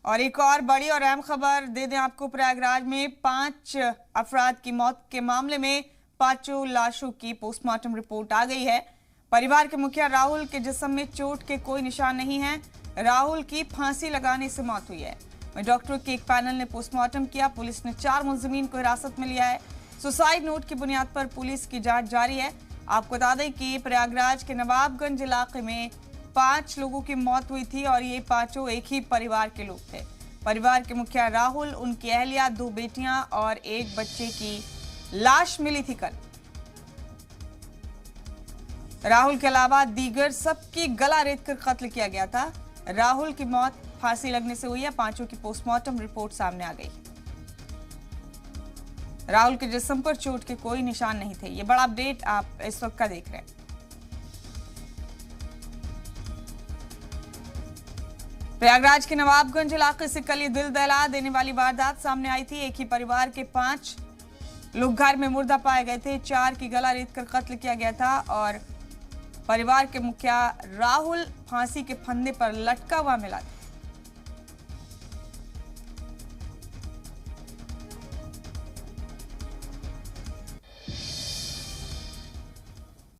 और एक और बड़ी और अहम खबर दे दें आपको। प्रयागराज में 5 अफराद की मौत के मामले में 5 लाशों की पोस्टमार्टम रिपोर्ट आ गई है। परिवार के मुखिया राहुल के जिस्म में चोट के कोई निशान नहीं है। राहुल की फांसी लगाने से मौत हुई है। डॉक्टरों के एक पैनल ने पोस्टमार्टम किया। पुलिस ने 4 मुलजिमीन को हिरासत में लिया है। सुसाइड नोट की बुनियाद पर पुलिस की जांच जारी है। आपको बता दें कि प्रयागराज के नवाबगंज इलाके में 5 लोगों की मौत हुई थी और ये पांचों एक ही परिवार के लोग थे। परिवार के मुखिया राहुल, उनकी अहलिया, 2 बेटियां और 1 बच्चे की लाश मिली थी कल। राहुल के अलावा दीगर सबकी गला रेतकर कत्ल किया गया था। राहुल की मौत फांसी लगने से हुई है। 5 की पोस्टमार्टम रिपोर्ट सामने आ गई। राहुल के जिस्म पर चोट के कोई निशान नहीं थे। ये बड़ा अपडेट आप इस वक्त का देख रहे हैं। प्रयागराज के नवाबगंज इलाके से कल ये दिल दहला देने वाली वारदात सामने आई थी। एक ही परिवार के 5 लोग घर में मुर्दा पाए गए थे। 4 की गला रेतकर कत्ल किया गया था और परिवार के मुखिया राहुल फांसी के फंदे पर लटका हुआ मिला था।